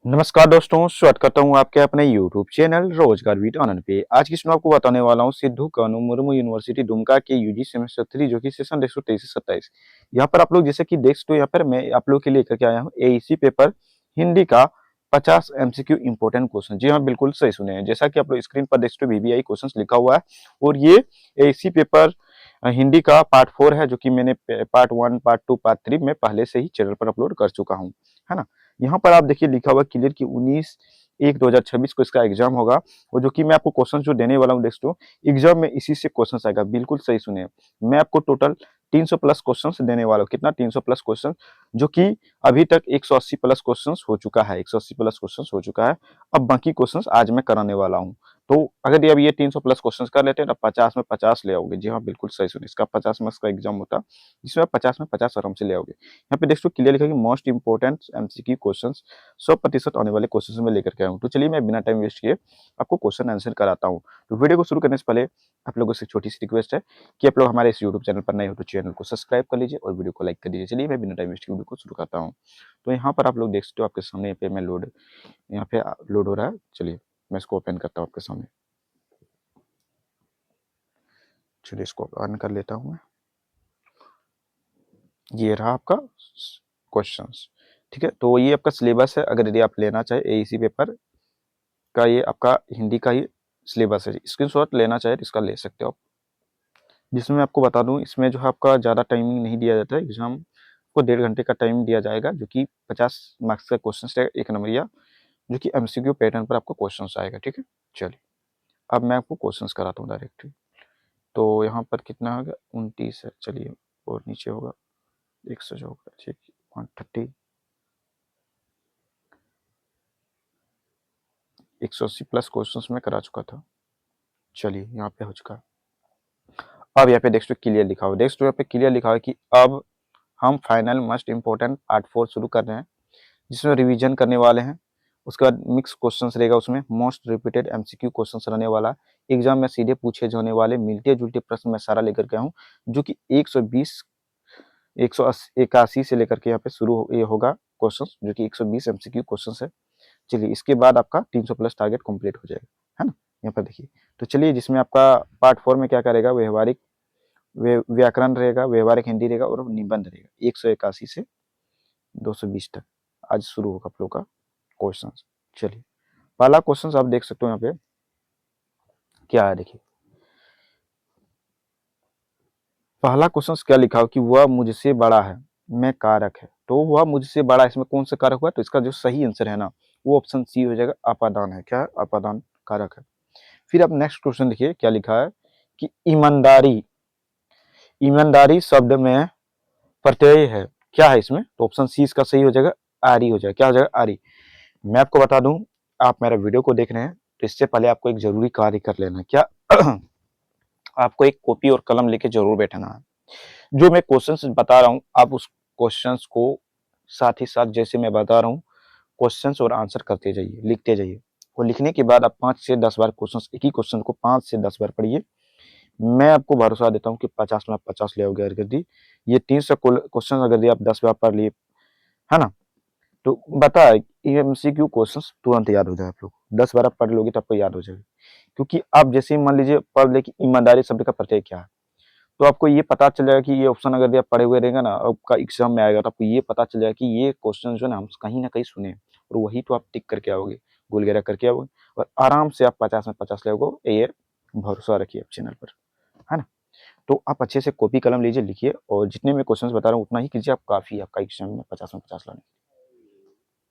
नमस्कार दोस्तों, स्वागत करता हूँ आपके अपने YouTube चैनल रोजगार विद आनंद पे। आज की इसमें आपको बताने वाला हूँ सिद्धू कानू मुर्मू यूनिवर्सिटी दुमका के यूजी सेमेस्टर 3 जो कि सेशन 123 से 27। यहाँ पर आप लोग जैसे कि देख सकते हो, यहाँ पर मैं आप लोग के लिए लेकर के आया हूँ एईसी पेपर हिंदी का 50 एमसीक्यू इंपोर्टेंट क्वेश्चन। जी हाँ, बिल्कुल सही सुने हैं। जैसा कि आप लोग स्क्रीन पर देख सकते हो वीवीआई क्वेश्चन लिखा हुआ है और ये एईसी पेपर हिंदी का पार्ट 4 है जो कि मैंने पार्ट 1, पार्ट 2, पार्ट 3 में पहले से ही चैनल पर अपलोड कर चुका हूँ, है ना। यहाँ पर आप देखिए लिखा हुआ क्लियर कि 19/1/2026 को इसका एग्जाम होगा और जो कि मैं आपको क्वेश्चन जो देने वाला हूँ दोस्तों, एग्जाम में इसी से क्वेश्चन आएगा। बिल्कुल सही सुने, मैं आपको टोटल 300 प्लस क्वेश्चन देने वाला हूँ। कितना? 300 प्लस क्वेश्चन, जो कि अभी तक 180 प्लस क्वेश्चन हो चुका है। 180 प्लस क्वेश्चन हो चुका है। अब बाकी क्वेश्चन आज मैं कराने वाला हूँ। तो अगर ये अब ये 300 प्लस क्वेश्चन कर लेते हैं तो 50 में 50 ले आओगे। जी हाँ, बिल्कुल सही सुने, इसका 50 मार्क्स का एग्जाम होता, जिसमें आप 50 में 50 आराम से ले आओगे। यहाँ पे देखो क्लियर लिखा है कि मोस्ट इंपोर्टेंट एमसीक्यू क्वेश्चंस 100% आने वाले क्वेश्चंस में लेकर के आया हूँ। तो चलिए मैं बिना टाइम वेस्ट किए आपको क्वेश्चन आंसर कराता हूँ। तो वीडियो को शुरू करने से पहले आप लोगों से छोटी सी रिक्वेस्ट है कि आप लोग हमारे इस यूट्यूब चैनल पर नए हो तो चैनल को सब्सक्राइब कर लीजिए और वीडियो को लाइक कर दीजिए। चलिए मैं बिना टाइम वेस्ट किए वीडियो को शुरू करता हूँ। तो यहाँ पर आप लोग देख सकते हो आपके सामने पे मैं यहाँ पे लोड हो रहा है। चलिए मैं इसको ओपन करता हूँ आपके सामने। चलिए इसको ऑन कर लेता हूँ मैं। ये रहा आपका क्वेश्चंस, ठीक है। तो ये आपका सिलेबस है। अगर यदि आप लेना चाहे एईसी पेपर का, ये आपका हिंदी का ही सिलेबस है। स्क्रीनशॉट लेना चाहे तो इसका ले सकते हो आप। जिसमें मैं आपको बता दूं, इसमें जो है आपका ज़्यादा टाइमिंग नहीं दिया जाता है। एग्जाम को 1.5 घंटे का टाइम दिया जाएगा, जो कि 50 मार्क्स का क्वेश्चन है, एक नंबरिया, जो कि एमसीक्यू पैटर्न पर आपको क्वेश्चन आएगा, ठीक है। चलिए अब मैं आपको क्वेश्चन कराता हूँ डायरेक्टली। तो यहाँ पर कितना होगा? 29 है। चलिए और नीचे होगा 100 जो होगा, ठीक, 130, 180 प्लस क्वेश्चंस में करा चुका था। चलिए यहाँ पे हो चुका है। अब यहाँ पे देख सकते क्लियर लिखा हुआ, देख सकते यहाँ पे क्लियर लिखा हुआ कि अब हम फाइनल मोस्ट इंपोर्टेंट पार्ट 4 शुरू कर रहे हैं, जिसमें रिवीजन करने वाले हैं। उसके बाद मिक्स क्वेश्चंस रहेगा, उसमें मोस्ट रिपीटेड एमसीक्यू क्वेश्चंस रहने वाला। एग्जाम में सीधे पूछे जाने वाले मिलते जुलते प्रश्न मैं सारा लेकर के हूँ, जो कि 120 181 से लेकर के यहाँ पे शुरू ये होगा क्वेश्चन, जो कि 120 एमसीक्यू क्वेश्चन है। चलिए इसके बाद आपका 300 प्लस टारगेट कंप्लीट हो जाएगा, है ना। यहाँ पर देखिए, तो चलिए जिसमें आपका पार्ट 4 में क्या करेगा, व्यवहारिक व्याकरण रहेगा, व्यवहारिक हिंदी रहेगा और निबंध रहेगा। 181 से 220 तक आज शुरू होगा आप लोग का क्वेश्चन। चलिए पहला क्वेश्चन आप देख सकते हो यहाँ पे क्या है। देखिए पहला क्वेश्चन क्या लिखा हो कि वह मुझसे बड़ा है, मैं कारक है। तो वह मुझसे बड़ा, इसमें कौन सा कारक हुआ? तो इसका जो सही आंसर है ना, वो ऑप्शन सी हो जाएगा, अपादान है। क्या है? अपादान कारक है। फिर अब नेक्स्ट क्वेश्चन देखिए क्या लिखा है कि ईमानदारी, ईमानदारी शब्द में प्रत्यय है, क्या है इसमें? तो ऑप्शन सी इसका सही हो जाएगा, आरी हो जाएगा। क्या हो जाएगा? आरी। मैं आपको बता दूं, आप मेरा वीडियो को देख रहे हैं तो इससे पहले आपको एक जरूरी कार्य कर लेना है। क्या? आपको एक कॉपी और कलम लेके जरूर बैठना है। जो मैं क्वेश्चंस बता रहा हूं, आप उस क्वेश्चंस को साथ ही साथ जैसे मैं बता रहा हूं क्वेश्चंस और आंसर करते जाइए, लिखते जाइए। और लिखने के बाद आप 5 से 10 बार क्वेश्चंस, एक ही क्वेश्चन को 5 से 10 बार पढ़िए। मैं आपको भरोसा देता हूं कि 50 में आप 50 ले आओगे। अगर दी ये 300 क्वेश्चन अगर आप 10 बार पढ़ लिए, है ना, तो बता एमसीक्यू क्वेश्चंस तुरंत याद हो जाए। आप लोग 10 बार आप पढ़ लोगे तो आपको याद हो जाएगा। क्योंकि आप जैसे ही मान लीजिए पढ़ ले कि ईमानदारी शब्द का प्रत्यय क्या है, तो आपको ये पता चल जाएगा कि ये ऑप्शन अगर आप पढ़े हुए रहेगा ना, आपका एग्जाम में आएगा तो आपको ये पता चल जाएगा कि ये क्वेश्चन जो है ना हम कहीं ना कहीं सुने, और वही तो आप टिक करके आओगे, गोल घेरा करके आओगे, और आराम से आप 50 में 50 ले आओगे। ये भरोसा रखिए आप चैनल पर, है ना। तो आप अच्छे से कॉपी कलम लीजिए, लिखिए, और जितने मैं क्वेश्चन बता रहा हूँ उतना ही कीजिए, आप काफी आपका एग्जाम में 50 में 50 लाने।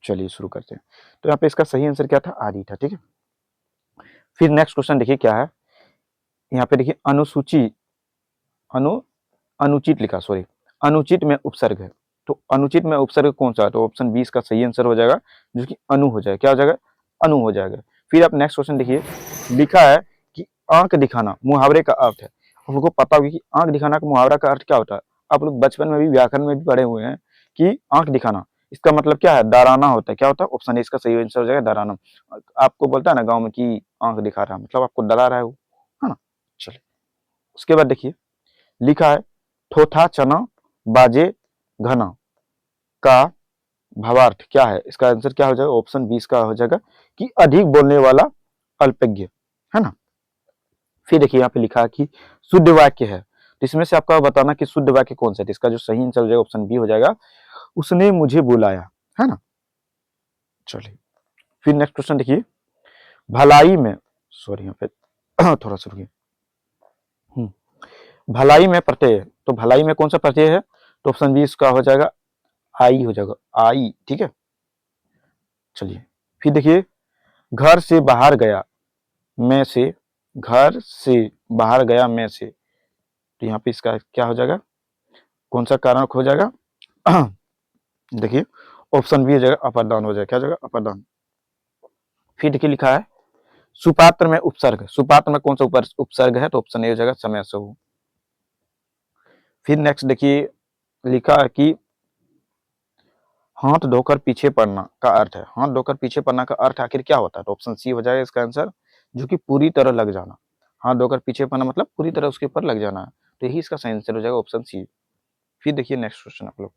चलिए शुरू करते हैं। तो यहाँ पे इसका सही आंसर क्या था? आदि था, ठीक है। फिर नेक्स्ट क्वेश्चन देखिए क्या है। यहाँ पे देखिए अनुसूची, अनु अनुचित लिखा, सॉरी, अनुचित में उपसर्ग है। तो अनुचित में उपसर्ग कौन सा है? तो ऑप्शन 20 का सही आंसर हो जाएगा, जो कि अनु हो जाएगा। क्या हो जाएगा? अनु हो जाएगा। फिर आप नेक्स्ट क्वेश्चन देखिए, लिखा है कि आंख दिखाना मुहावरे का अर्थ है। आप लोगों को पता होगा कि आंख दिखाना का मुहावरा का अर्थ क्या होता है। आप लोग बचपन में भी व्याकरण में भी पढ़े हुए हैं कि आंख दिखाना इसका मतलब क्या है? डराना होता है। क्या होता है? ऑप्शन ए इसका सही आंसर हो जाएगा, डराना। आपको बोलता है ना गाँव में कि आंख दिखा रहा है, मतलब आपको डरा रहा है वो, है ना। चलिए उसके बाद देखिए लिखा है थोथा चना बाजे घना का भावार्थ क्या है, इसका आंसर क्या हो जाएगा, ऑप्शन 20 का हो जाएगा कि अधिक बोलने वाला अल्पज्ञ, है ना। फिर देखिए यहाँ पे लिखा है कि शुद्ध वाक्य है, तो इसमें से आपका बताना कि शुद्ध वाक्य कौन सा है, इसका जो सही आंसर हो जाएगा ऑप्शन बी हो जाएगा, उसने मुझे बुलाया, है ना। चलिए फिर नेक्स्ट क्वेश्चन देखिए, भलाई में, सॉरी यहाँ पे थोड़ा सा रुकिए, भलाई में प्रत्यय, तो भलाई में कौन सा प्रत्यय है, तो ऑप्शन बी इसका हो जाएगा आई हो जाएगा, आई, ठीक है। चलिए फिर देखिए, घर से बाहर गया मैं से, घर से बाहर गया मैं से, तो यहाँ पे इसका क्या हो जाएगा, कौन सा कारक हो जाएगा देखिए ऑप्शन बी हो जाएगा अपादान हो जाएगा, क्या हो जाएगा अपादान। फिर देखिए लिखा है सुपात्र में उपसर्ग, सुपात्र में कौन सा उपसर्ग है, तो ऑप्शन ए हो जाएगा समय से हो। फिर नेक्स्ट देखिए लिखा है कि हाथ धोकर पीछे पड़ना का अर्थ है, हाथ धोकर पीछे पड़ना का अर्थ आखिर क्या होता है, तो ऑप्शन सी हो जाएगा इसका आंसर, जो कि पूरी तरह लग जाना, हाथ धोकर पीछे पड़ना मतलब पूरी तरह उसके ऊपर लग जाना है, तो यही इसका सही आंसर हो जाएगा ऑप्शन सी। फिर देखिए नेक्स्ट क्वेश्चन आप लोग,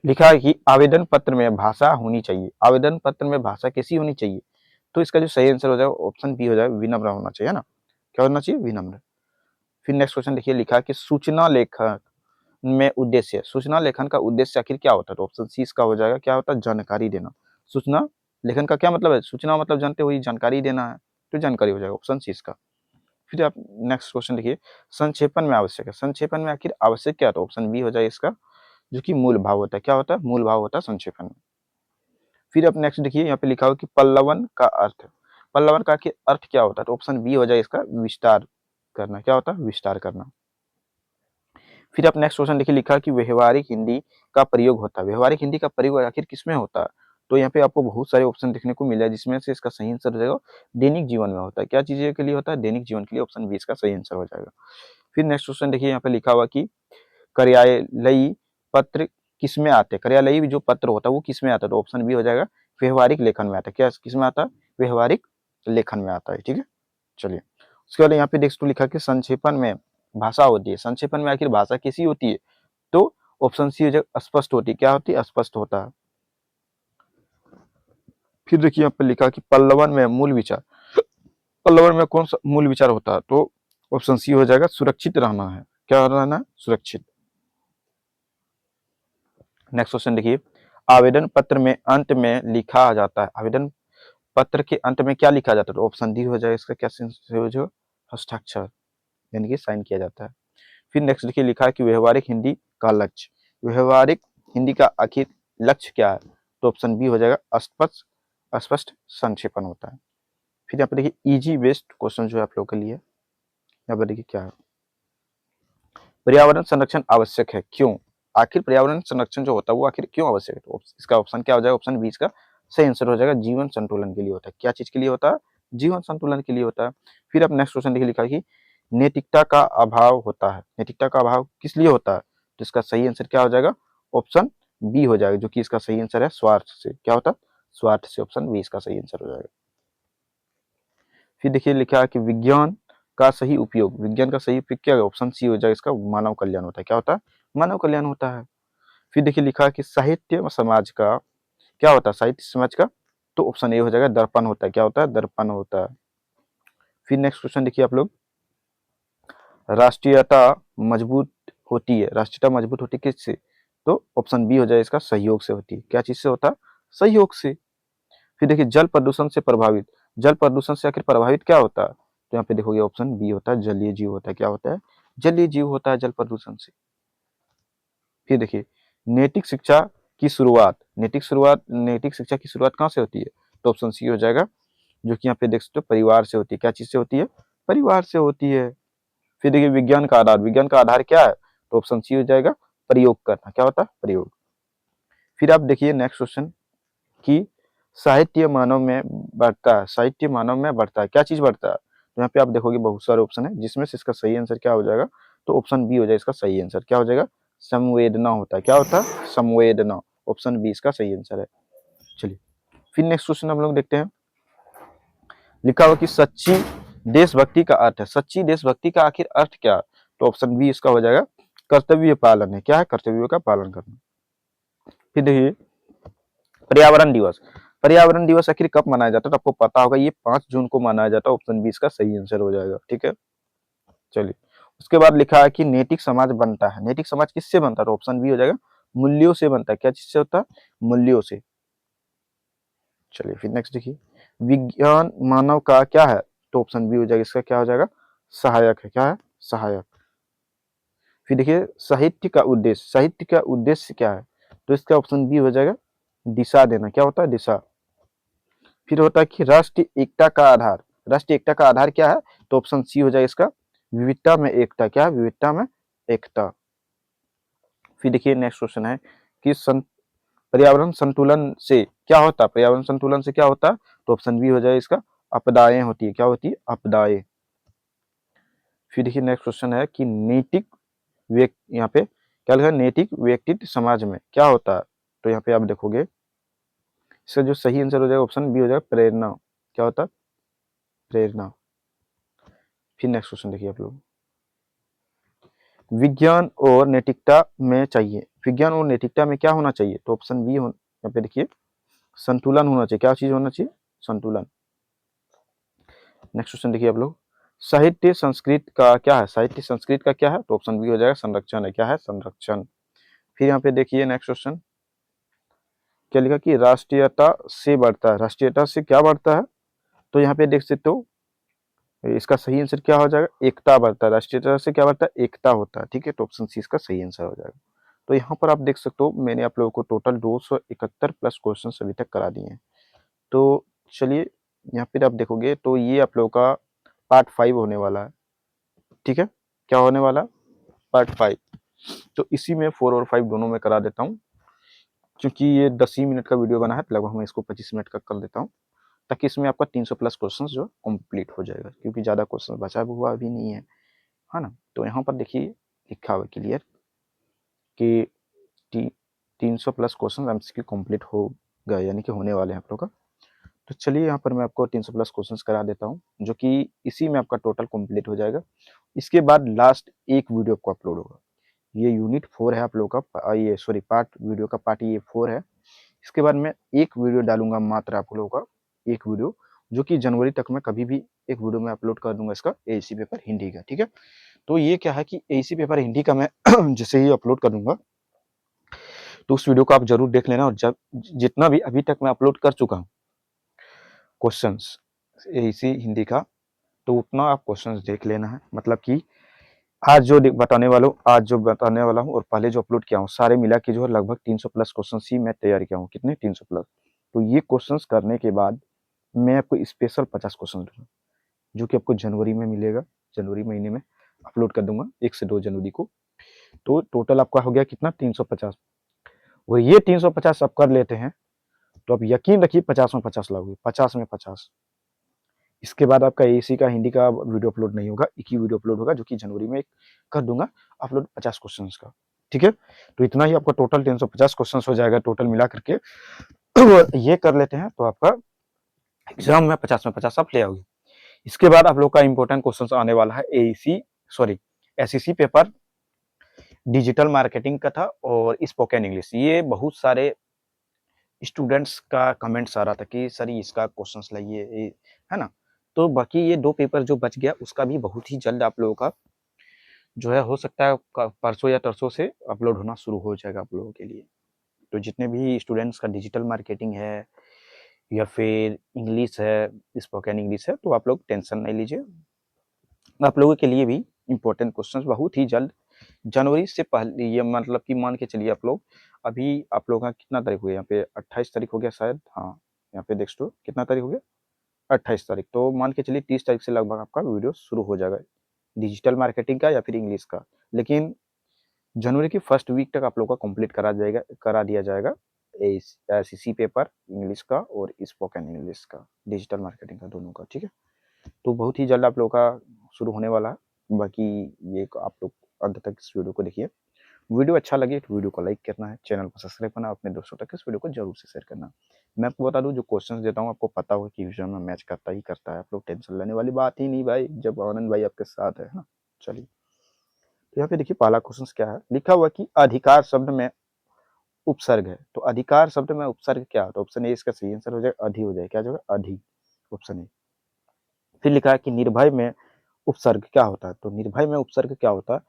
लिखा है कि आवेदन पत्र में भाषा होनी चाहिए, आवेदन पत्र में भाषा कैसी होनी चाहिए, तो इसका जो सही आंसर हो जाएगा ऑप्शन बी हो जाएगा विनम्र होना चाहिए, है ना, क्या होना चाहिए, विनम्र। फिर नेक्स्ट क्वेश्चन देखिए लिखा है कि सूचना लेखन में उद्देश्य, सूचना लेखन का उद्देश्य आखिर क्या होता है, तो ऑप्शन सी इसका हो जाएगा क्या होता है, जानकारी देना। सूचना लेखन का क्या मतलब है, सूचना मतलब जानते हो जानकारी देना है, तो जानकारी हो जाएगा ऑप्शन सी इसका। फिर आप नेक्स्ट क्वेश्चन देखिए, संक्षेपण में आवश्यक है, संक्षेपण में आखिर आवश्यक क्या होता है, ऑप्शन बी हो जाएगा इसका, जो कि मूल भाव होता है, क्या होता है, मूल भाव होता है संक्षेपण में। फिर आप नेक्स्ट देखिए यहाँ पे लिखा हो कि पल्लवन का अर्थ, पल्लवन का आखिर अर्थ क्या होता है, तो ऑप्शन बी हो जाए इसका विस्तार करना, क्या होता है विस्तार करना। फिर आप नेक्स्ट क्वेश्चन देखिए लिखा है कि व्यवहारिक हिंदी का प्रयोग होता है, व्यवहारिक हिंदी का प्रयोग आखिर किसमें होता है, तो यहाँ पे आपको बहुत सारे ऑप्शन देखने को मिला है, जिसमें से इसका सही आंसर हो जाएगा दैनिक जीवन में होता है, क्या चीज के लिए होता है, दैनिक जीवन के लिए, ऑप्शन बी इसका सही आंसर हो जाएगा। फिर नेक्स्ट क्वेश्चन देखिए यहाँ पे लिखा हुआ कि कार्यालयी पत्र किसमें आते हैं, कार्यालयी जो पत्र होता है वो किसमें आता है, तो ऑप्शन बी हो जाएगा व्यवहारिक लेखन में आता है, क्या किसमें आता है, व्यवहारिक लेखन में आता है, ठीक है। चलिए उसके बाद यहाँ पे नेक्स्ट लिखा कि संक्षेपण में भाषा होती है, संक्षेपण में आखिर भाषा कैसी होती है, तो ऑप्शन सी हो जाएगा स्पष्ट होती है, क्या होती है, स्पष्ट होता है। फिर देखिए यहाँ पे लिखा कि पल्लवन में मूल विचार, पल्लवन में कौन सा मूल विचार होता है, तो ऑप्शन सी हो जाएगा सुरक्षित रहना है, क्या रहना है, सुरक्षित। नेक्स्ट क्वेश्चन देखिए, आवेदन पत्र में अंत में लिखा जाता है, आवेदन पत्र के अंत में क्या लिखा जाता है, तो ऑप्शन डी हो जाएगा इसका, क्या जो हस्ताक्षर यानी कि साइन किया जाता है। फिर नेक्स्ट देखिए लिखा है कि व्यवहारिक हिंदी का लक्ष्य, व्यवहारिक हिंदी का आखिर लक्ष्य क्या है, तो ऑप्शन बी हो जाएगा स्पष्ट, स्पष्ट संक्षेपण होता है। फिर यहाँ पे देखिए इजी बेस्ड क्वेश्चन जो है आप लोगों के लिए, यहाँ पर देखिए क्या है, पर्यावरण संरक्षण आवश्यक है क्यों, आखिर पर्यावरण संरक्षण जो होता है वो आखिर क्यों आवश्यक है, तो इसका ऑप्शन क्या हो जाएगा, ऑप्शन बी का सही आंसर हो जाएगा जीवन संतुलन के लिए होता है, क्या चीज के लिए होता है, जीवन संतुलन के लिए होता है। फिर अब नेक्स्ट क्वेश्चन देखिए लिखा है कि नैतिकता का अभाव होता है, नैतिकता का अभाव किस लिए होता है, तो इसका सही आंसर क्या हो जाएगा, ऑप्शन बी हो जाएगा, जो कि इसका सही आंसर है स्वार्थ से, क्या होता है, स्वार्थ से, ऑप्शन बी इसका सही आंसर हो जाएगा। फिर देखिए लिखा है कि विज्ञान का सही उपयोग, विज्ञान का सही उपयोग क्या है, ऑप्शन सी हो जाएगा इसका मानव कल्याण होता है, क्या होता है, मानव कल्याण होता है। फिर देखिए लिखा है कि साहित्य समाज का क्या होता है, साहित्य समाज का, तो ऑप्शन ए हो जाएगा दर्पण होता है, क्या होता है, दर्पण होता है। फिर नेक्स्ट क्वेश्चन देखिए आप लोग, राष्ट्रीयता मजबूत होती है, राष्ट्रीयता मजबूत होती है किससे, तो ऑप्शन बी हो जाए इसका सहयोग से होती है, क्या चीज से होता है, सहयोग से। फिर देखिए जल प्रदूषण से प्रभावित, जल प्रदूषण से आखिर प्रभावित क्या होता है, तो यहाँ पे देखोगे ऑप्शन बी होता है जलीय जीव होता है, क्या होता है, जलीय जीव होता है जल प्रदूषण से। फिर देखिए नैतिक शिक्षा की शुरुआत, नैतिक शिक्षा की शुरुआत कहाँ से होती है, तो ऑप्शन सी हो जाएगा, जो कि यहाँ पे देख सकते हो परिवार से होती है, क्या चीज से होती है, परिवार से होती है। फिर देखिए विज्ञान का आधार, विज्ञान का आधार क्या है, तो ऑप्शन सी हो जाएगा प्रयोग करना, क्या होता है, प्रयोग। फिर आप देखिए नेक्स्ट क्वेश्चन कि साहित्य मानव में बढ़ता है, साहित्य मानव में बढ़ता है, क्या चीज बढ़ता है, तो यहाँ पे आप देखोगे बहुत सारे ऑप्शन है, जिसमें से इसका सही आंसर क्या हो जाएगा, तो ऑप्शन बी हो जाएगा इसका सही आंसर, क्या हो जाएगा, संवेदना होता है, क्या होता है, संवेदना, ऑप्शन बी इसका सही आंसर है। चलिए फिर नेक्स्ट क्वेश्चन हम लोग देखते हैं, लिखा हुआ कि सच्ची देशभक्ति का अर्थ है, सच्ची देशभक्ति का आखिर अर्थ क्या है, तो ऑप्शन बी इसका हो जाएगा कर्तव्य पालन है, क्या है, कर्तव्य का पालन करना। फिर देखिए पर्यावरण दिवस। पर्यावरण दिवस आखिर कब मनाया जाता है, तो आपको पता होगा ये 5 जून को मनाया जाता है। ऑप्शन बी इसका सही आंसर हो जाएगा। ठीक है, चलिए उसके बाद लिखा है कि नैतिक समाज बनता है। नैतिक समाज किससे बनता है, तो ऑप्शन बी हो जाएगा मूल्यों से बनता है। क्या चीज से होता है, मूल्यों से। चलिए फिर नेक्स्ट देखिए, विज्ञान मानव का क्या है, तो ऑप्शन बी हो जाएगा इसका क्या हो जाएगा, सहायक है। क्या है, सहायक। फिर देखिए साहित्य का उद्देश्य, साहित्य का उद्देश्य क्या है, तो इसका ऑप्शन बी हो जाएगा दिशा देना। क्या होता है, दिशा। फिर होता है कि राष्ट्रीय एकता का आधार, राष्ट्रीय एकता का आधार क्या है, तो ऑप्शन सी हो जाएगा इसका विविधता में एकता। क्या है, विविधता में एकता। फिर देखिए नेक्स्ट क्वेश्चन है कि पर्यावरण संतुलन से क्या होता है, पर्यावरण संतुलन से क्या होता है, तो ऑप्शन बी हो जाएगा इसका आपदाएं होती है। क्या होती है, आपदाएं। फिर देखिए नेक्स्ट क्वेश्चन है कि नैतिक यहाँ पे क्या लिखा है, नैतिक व्यक्तित्व समाज में क्या होता है, तो यहाँ पे आप देखोगे इसका जो सही आंसर हो जाएगा ऑप्शन बी हो जाएगा प्रेरणा। क्या होता है, प्रेरणा। फिर नेक्स्ट क्वेश्चन देखिए आप लोग, विज्ञान और नैतिकता में चाहिए, विज्ञान और नैतिकता में क्या होना चाहिए, तो ऑप्शन बी हो यहाँ पे देखिए संतुलन होना चाहिए। क्या चीज होना चाहिए, संतुलन। नेक्स्ट क्वेश्चन देखिए आप लोग, साहित्य संस्कृत का क्या है, साहित्य संस्कृत का क्या है, तो ऑप्शन बी हो जाएगा संरक्षण है। क्या है, संरक्षण। फिर यहाँ पे देखिए नेक्स्ट क्वेश्चन क्या लिखा कि राष्ट्रीयता से बढ़ता है, राष्ट्रीयता से क्या बढ़ता है, तो यहाँ पे देख सकते हो इसका सही आंसर क्या हो जाएगा, एकता बढ़ता है। राष्ट्रीयता से क्या बढ़ता है, एकता होता है। ठीक है, तो ऑप्शन सी इसका सही आंसर हो जाएगा। तो यहाँ पर आप देख सकते हो मैंने आप लोगों को टोटल 271 प्लस क्वेश्चन अभी तक करा दिए हैं। तो चलिए यहाँ पे आप देखोगे तो ये आप लोगों का पार्ट 5 होने वाला है। ठीक है, क्या होने वाला, पार्ट 5। तो इसी में 4 और 5 दोनों में करा देता हूँ, क्योंकि ये 10 ही मिनट का वीडियो बना है, तो लगभग मैं इसको 25 मिनट का कर देता हूँ, ताकि इसमें आपका 300 प्लस क्वेश्चन जो कंप्लीट हो जाएगा, क्योंकि ज़्यादा क्वेश्चन बचा हुआ अभी नहीं है ना। तो यहाँ पर देखिए लिखा हुआ क्लियर कि 300 प्लस क्वेश्चन एमसीक्यू कंप्लीट हो गए, यानी कि होने वाले हैं आप लोग का। तो चलिए यहाँ पर मैं आपको 300 प्लस क्वेश्चंस करा देता हूँ, जो कि इसी में आपका टोटल कंप्लीट हो जाएगा। इसके बाद लास्ट एक वीडियो आपको अपलोड होगा, ये यूनिट 4 है आप लोग का, ये सॉरी पार्ट वीडियो का पार्ट ये 4 है। इसके बाद मैं एक वीडियो डालूंगा मात्र आप लोगों का, एक वीडियो, जो कि जनवरी तक मैं कभी भी एक वीडियो में अपलोड कर दूंगा इसका एसी पेपर हिंदी का। ठीक है, तो ये क्या है कि एसी पेपर हिंदी का मैं जैसे ही अपलोड कर दूंगा, तो उस वीडियो को आप जरूर देख लेना। और जब जितना भी अभी तक मैं अपलोड कर चुका हूँ क्वेश्चंस एसी हिंदी का, तो उतना आप क्वेश्चंस देख लेना है। मतलब कि आज जो बताने वाला हूँ और पहले जो अपलोड किया हूँ, सारे मिला के जो है लगभग 300 प्लस क्वेश्चन ही मैं तैयार किया हूँ। कितने, 300 प्लस। तो ये क्वेश्चंस करने के बाद मैं आपको स्पेशल 50 क्वेश्चन दूंगा, जो कि आपको जनवरी में मिलेगा, जनवरी महीने में अपलोड कर दूंगा 1 से 2 जनवरी को। तो टोटल आपका हो गया कितना, 350। और ये 350 आप कर लेते हैं तो आप यकीन रखिए 50 में 50 लाओगे, 50 में 50। इसके बाद आपका एसी का हिंदी का वीडियो अपलोड नहीं होगा, एक ही वीडियो अपलोड होगा, जो कि जनवरी में कर दूंगा अपलोड 50 क्वेश्चन का। ठीक है, तो इतना ही आपका टोटल 350 क्वेश्चन हो जाएगा टोटल मिला करके। ये कर लेते हैं तो आपका एग्जाम में 50 में 50 आप ले आओगे। इसके बाद आप लोग का इंपॉर्टेंट क्वेश्चन आने वाला है AC sorry SEC paper digital marketing का था और स्पोकन इंग्लिश। ये बहुत सारे स्टूडेंट्स का कमेंट्स आ रहा था कि सर इसका क्वेश्चंस लाइए, है ना। तो बाकी ये 2 पेपर जो बच गया उसका भी बहुत ही जल्द आप लोगों का जो है हो सकता है परसों या तरसों से अपलोड होना शुरू हो जाएगा आप लोगों के लिए। तो जितने भी स्टूडेंट्स का डिजिटल मार्केटिंग है या फिर इंग्लिश है, स्पोकन इंग्लिश है, तो आप लोग टेंशन नहीं लीजिए। आप लोगों के लिए भी इंपॉर्टेंट क्वेश्चंस बहुत ही जल्द जनवरी से पहले, ये मतलब कि मान के चलिए आप लोग, अभी आप लोगों का कितना तारीख हो गया, यहाँ पे 28 तारीख हो गया शायद, हाँ यहाँ पे देख लो कितना तारीख हो गया, 28 तारीख। तो मान के चलिए 30 तारीख से लगभग आपका वीडियो शुरू हो जाएगा डिजिटल मार्केटिंग का या फिर इंग्लिश का। लेकिन जनवरी की फर्स्ट वीक तक आप लोग का कंप्लीट करा दिया जाएगा एसईसी पेपर इंग्लिश का और स्पोकन इंग्लिश का, डिजिटल मार्केटिंग का, दोनों का। ठीक है, तो बहुत ही जल्द आप लोग का शुरू होने वाला है। बाकी ये आप लोग अंत तक इस वीडियो को देखिए। वीडियो अच्छा लगे तो वीडियो को लाइक करना है, चैनल को सब्सक्राइब करना, अपने दोस्तों तक इस वीडियो को जरूर से शेयर करना। मैं आपको बता दूं जो क्वेश्चंस देता हूं आपको पता हो कि एग्जाम में मैच करता ही करता है, आप लोग टेंशन लेने वाली बात ही नहीं भाई, जब आनंद भाई आपके साथ है ना। चलिए तो यहाँ पे देखिए पहला क्वेश्चन क्या है, लिखा हुआ कि अधिकार शब्द में उपसर्ग है। तो अधिकार शब्द में उपसर्ग क्या होता है? ऑप्शन ए इसका सही आंसर हो जाएगा अधि हो जाएगा। क्या हो जाएगा? अधि, ऑप्शन ए। फिर लिखा है कि निर्भय में उपसर्ग क्या होता है? तो निर्भय में उपसर्ग क्या होता है?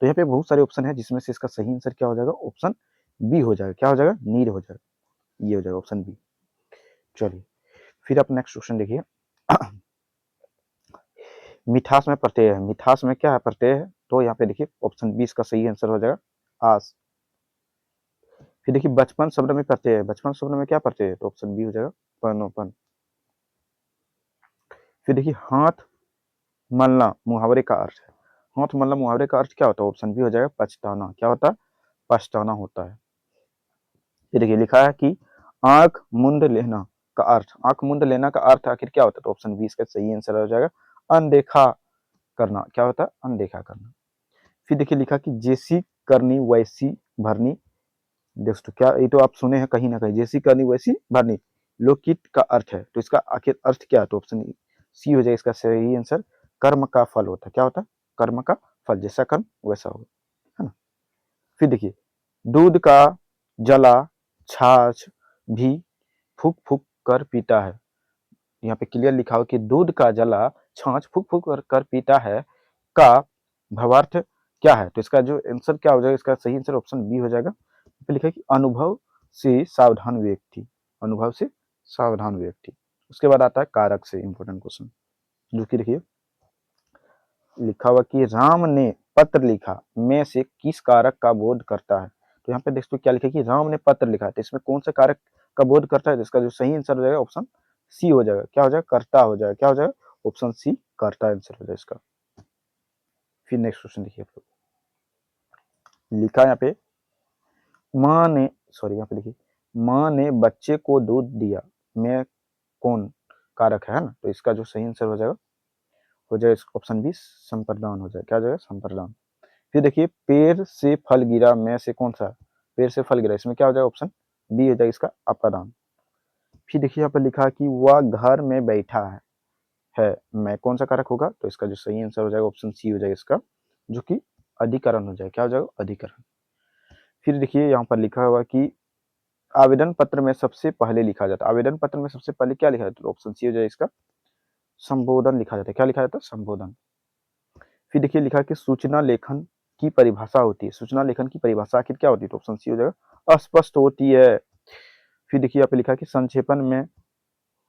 तो यहाँ पे बहुत सारे ऑप्शन है जिसमें से इसका सही आंसर क्या हो जाएगा? ऑप्शन बी हो जाएगा। क्या हो जाएगा? नीर हो जाएगा, ये हो जाएगा ऑप्शन बी। चलिए फिर आप नेक्स्ट क्वेश्चन देखिए। मिठास में प्रत्यय है, मिठास में क्या है? प्रत्यय है। तो यहाँ पे देखिए ऑप्शन बी इसका सही आंसर हो जाएगा आस। फिर देखिए बचपन शब्द में प्रत्यय है, बचपन शब्द में क्या प्रत्यय है? तो ऑप्शन बी हो जाएगा पनोपन। फिर देखिए हाथ मलना मुहावरे का अर्थ है, हाथ मलना मुहावरे का अर्थ क्या होता है? ऑप्शन बी हो जाएगा पछताना। क्या होता है? पछताना होता है। ये देखिए लिखा है कि आंख मुंड लेना का अर्थ, आंख मुंड लेना का अर्थ आखिर क्या होता है? तो ऑप्शन बी इसका सही आंसर हो जाएगा अनदेखा करना। क्या होता है? अनदेखा करना। फिर देखिए लिखा कि जैसी करनी वैसी भरनी, दोस्तों क्या ये तो आप सुने हैं कहीं ना कहीं, जैसी करनी वैसी भरनी लोकगीत का अर्थ है। तो इसका आखिर अर्थ क्या है? तो ऑप्शन सी हो जाएगा इसका सही आंसर कर्म का फल होता है। क्या होता है? कर्म का फल, जैसा कर्म वैसा होगा, है ना। फिर देखिए दूध का जला छाछ भी फूक फूक कर पीता है। यहाँ पे क्लियर लिखा हो कि दूध का जला छाछ फूक फूक कर पीता है का भावार्थ क्या है? तो इसका जो आंसर क्या हो जाएगा? इसका सही आंसर ऑप्शन बी हो जाएगा। पे लिखा है कि अनुभव से सावधान व्यक्ति, अनुभव से सावधान व्यक्ति। उसके बाद आता है कारक से इंपॉर्टेंट क्वेश्चन, जो कि देखिए लिखा हुआ कि राम ने पत्र लिखा में से किस कारक का बोध करता है? तो यहाँ पे देखो क्या लिखा है कि राम ने पत्र लिखा है, तो इसमें कौन सा कारक का बोध करता है? इसका जो सही आंसर हो जाएगा ऑप्शन सी हो जाएगा। क्या हो जाएगा? कर्ता हो जाएगा। क्या हो जाएगा? ऑप्शन सी कर्ता आंसर हो जाएगा इसका। फिर नेक्स्ट क्वेश्चन देखिए आप लोग, लिखा है यहाँ पे माँ ने, सॉरी यहाँ पे देखिए माँ ने बच्चे को दूध दिया में कौन कारक है ना? तो इसका जो सही आंसर हो जाएगा ऑप्शन बी संप्रदान हो जाएगा। क्या हो जाएगा? संप्रदान। फिर देखिए पेड़ से फल गिरा में से कौन सा? पेड़ से फल गिरा, इसमें क्या हो जाएगा? ऑप्शन बी हो जाएगा इसका अपादान। फिर देखिए यहाँ पर लिखा है कि वह घर में बैठा है मैं कौन सा कारक होगा? तो इसका जो सही आंसर हो जाएगा ऑप्शन सी हो जाएगा इसका, जो कि अधिकरण हो जाएगा। क्या हो जाएगा? अधिकरण। फिर देखिए यहाँ पर लिखा हुआ कि आवेदन पत्र में सबसे पहले लिखा जाता है, आवेदन पत्र में सबसे पहले क्या लिखा जाता है? तो ऑप्शन सी हो जाएगा इसका संबोधन लिखा जाता है। क्या लिखा जाता है? संबोधन। फिर देखिए लिखा है कि सूचना लेखन की परिभाषा होती है, सूचना लेखन की परिभाषा आखिर क्या होती है? तो ऑप्शन सी हो जाएगा अस्पष्ट होती है। फिर देखिए यहाँ पे लिखा है कि संक्षेपण में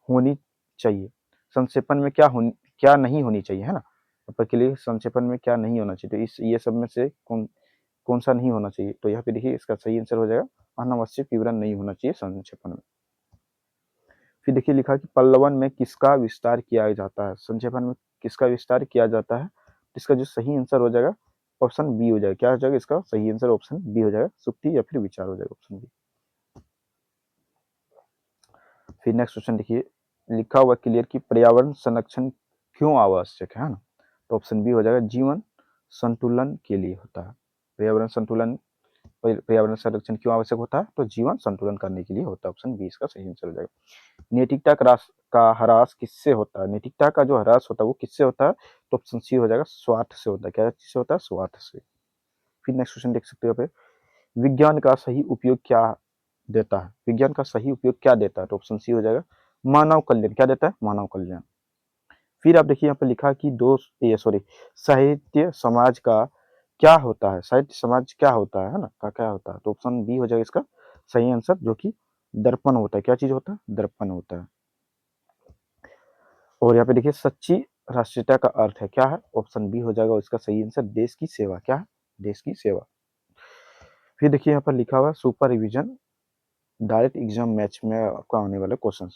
होनी चाहिए, संक्षेपण में क्या नहीं होनी चाहिए, है ना। यहाँ पर के लिए संक्षेपण में क्या नहीं होना चाहिए? तो इस ये सब में से कौन सा नहीं होना चाहिए? तो यहाँ पे देखिए इसका सही आंसर हो जाएगा अनावश्यक विवरण नहीं होना चाहिए संक्षेपण में। फिर देखिए लिखा कि पल्लवन में किसका विस्तार किया जाता है? संक्षेपण में किसका विस्तार किया जाता है? इसका जो सही आंसर हो जाएगा ऑप्शन बी हो जाएगा। क्या हो जाएगा? इसका सही आंसर ऑप्शन बी हो जाएगा, सुक्ति या फिर विचार हो जाएगा, ऑप्शन बी। फिर नेक्स्ट क्वेश्चन देखिए लिखा हुआ क्लियर कि पर्यावरण संरक्षण क्यों आवश्यक है ना? तो ऑप्शन बी हो जाएगा जीवन संतुलन के लिए होता है। पर्यावरण संरक्षण क्यों आवश्यक होता है? तो जीवन संतुलन करने के लिए होता है। ऑप्शन बी इसका सही आंसर हो जाएगा। नैतिकता का ह्रास किससे होता है? नैतिकता का जो ह्रास होता है वो किससे होता है? तो ऑप्शन सी हो जाएगा स्वार्थ से होता है। क्या चीज से होता है? स्वार्थ से। फिर नेक्स्ट क्वेश्चन देख सकते हो यहाँ पे विज्ञान का सही उपयोग क्या देता है? विज्ञान का सही उपयोग क्या देता है? तो ऑप्शन सी हो जाएगा मानव कल्याण। क्या देता है? मानव कल्याण। फिर आप देखिए यहाँ पे लिखा कि साहित्य समाज का क्या होता है? साहित्य समाज क्या होता है ना? क्या होता है? तो ऑप्शन बी हो जाएगा इसका सही आंसर, जो कि दर्पण होता है। क्या चीज होता है? दर्पण होता है। और यहाँ पे देखिए सच्ची राष्ट्रीयता का अर्थ है क्या है? ऑप्शन बी हो जाएगा इसका सही आंसर देश की सेवा। क्या है? देश की सेवा। फिर देखिए यहाँ पर लिखा हुआ super revision direct exam match में आपको आने वाले क्वेश्चन,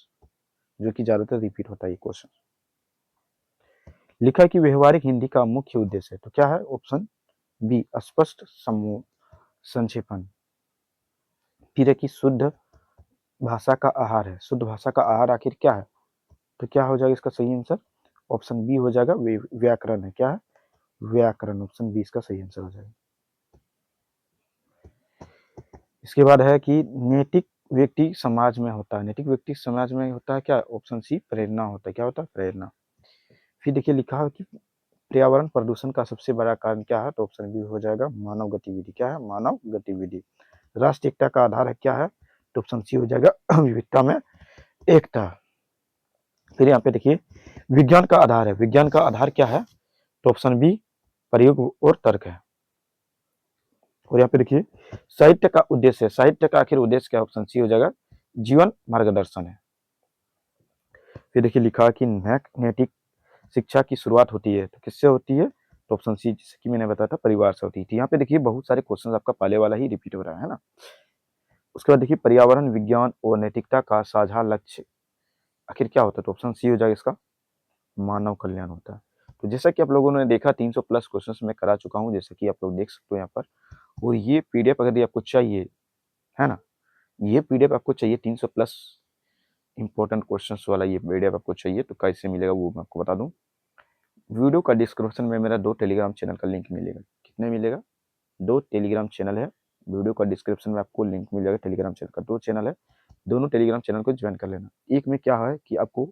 जो कि ज्यादातर रिपीट होता है ये क्वेश्चन। लिखा है कि व्यवहारिक हिंदी का मुख्य उद्देश्य है, तो क्या है? ऑप्शन बी स्पष्ट समूह संक्षेपण। फिर है कि शुद्ध भाषा का आहार है, शुद्ध भाषा का आहार आखिर क्या है? तो क्या हो जाएगा इसका सही आंसर? ऑप्शन बी हो जाएगा व्याकरण है। क्या है? व्याकरण। ऑप्शन बी इसका सही आंसर हो जाएगा। इसके बाद है कि नैतिक व्यक्ति समाज में होता है, नैतिक व्यक्ति समाज में होता है क्या? ऑप्शन सी प्रेरणा होता है। क्या होता है? प्रेरणा। फिर देखिए लिखा है कि पर्यावरण प्रदूषण का सबसे बड़ा कारण क्या है? तो ऑप्शन बी हो जाएगा मानव गतिविधि। क्या है? मानव गतिविधि। राष्ट्रीय एकता का आधार है क्या है, तो ऑप्शन सी हो जाएगा विविधता में एकता। फिर यहाँ पे देखिए विज्ञान का आधार है, विज्ञान का आधार क्या है, तो ऑप्शन बी प्रयोग और तर्क है। और यहाँ पे देखिए साहित्य का उद्देश्य, साहित्य का आखिर उद्देश्य क्या, ऑप्शन सी हो जाएगा जीवन मार्गदर्शन है। फिर देखिए लिखा कि नैतिक शिक्षा की शुरुआत होती है, तो किससे होती है, तो ऑप्शन सी जैसे कि मैंने बताया था परिवार से होती थी। यहाँ पे देखिए बहुत सारे क्वेश्चन आपका पहले वाला ही रिपीट हो रहा है ना। उसके बाद देखिए पर्यावरण विज्ञान और नैतिकता का साझा लक्ष्य आखिर क्या होता है, तो ऑप्शन सी हो जाएगा इसका मानव कल्याण होता है। तो जैसा कि आप लोगों ने देखा 300 प्लस क्वेश्चन मैं करा चुका हूँ, जैसे कि आप लोग देख सकते हो यहाँ पर। और ये पीडीएफ अगर आपको चाहिए है ना, ये पीडीएफ आपको चाहिए 300 प्लस इंपॉर्टेंट क्वेश्चंस वाला ये पीडीएफ आपको चाहिए, तो कैसे मिलेगा वो मैं आपको बता दूं। वीडियो का डिस्क्रिप्शन में मेरा 2 टेलीग्राम चैनल का लिंक मिलेगा। कितने मिलेगा, 2 टेलीग्राम चैनल है। वीडियो का डिस्क्रिप्शन में आपको लिंक मिल जाएगा टेलीग्राम चैनल का, 2 चैनल है। दोनों टेलीग्राम चैनल को ज्वाइन कर लेना। एक में क्या है कि आपको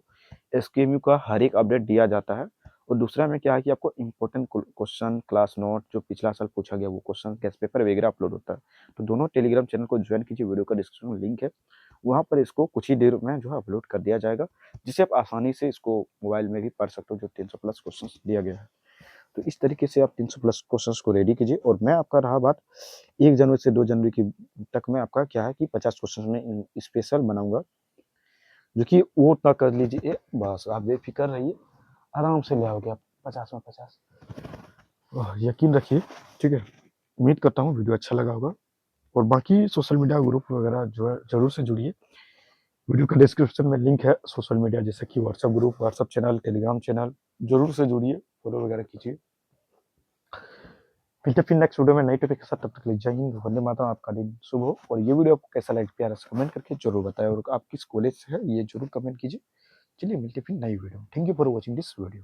एसकेएमयू का हर एक अपडेट दिया जाता है, और दूसरा में क्या है कि आपको इंपॉर्टेंट क्वेश्चन, क्लास नोट जो पिछला साल पूछा गया वो क्वेश्चन, टेस्ट पेपर वगैरह अपलोड होता है। तो दोनों टेलीग्राम चैनल को ज्वाइन कीजिए, वीडियो का डिस्क्रिप्शन में लिंक है, वहाँ पर इसको कुछ ही देर में जो है अपलोड कर दिया जाएगा, जिससे आप आसानी से इसको मोबाइल में भी पढ़ सकते हो, जो 300 प्लस क्वेश्चन दिया गया है। तो इस तरीके से आप 300 प्लस क्वेश्चंस को रेडी कीजिए। और मैं आपका रहा बात 1 जनवरी से 2 जनवरी की तक मैं आपका क्या है कि 50 क्वेश्चन में स्पेशल बनाऊंगा, जो कि वो तक कर लीजिए, बस आप बेफिक्र रहिए, आराम से ले आओगे आप 50 में 50। यकीन रखिए, ठीक है। उम्मीद करता हूँ वीडियो अच्छा लगा होगा, और बाकी सोशल मीडिया ग्रुप वगैरह जो है जरूर से जुड़िए। वीडियो का डिस्क्रिप्शन में लिंक है सोशल मीडिया, जैसे कि WhatsApp group, WhatsApp channel, Telegram channel, जरूर से जुड़िए, फॉलो वगैरह कीजिए। मिलते फिर नेक्स्ट वीडियो में नई टॉपिक के साथ, तब तक के लिए जय हिंद, वंदे मातरम, आपका दिन शुभ हो। और ये वीडियो आपको कैसा लगा प्यारा से कमेंट करके जरूर बताएं, और आप किस कॉलेज से है ये जरूर कमेंट कीजिए। चलिए मिलते फिर नई video. Thank you for watching this video.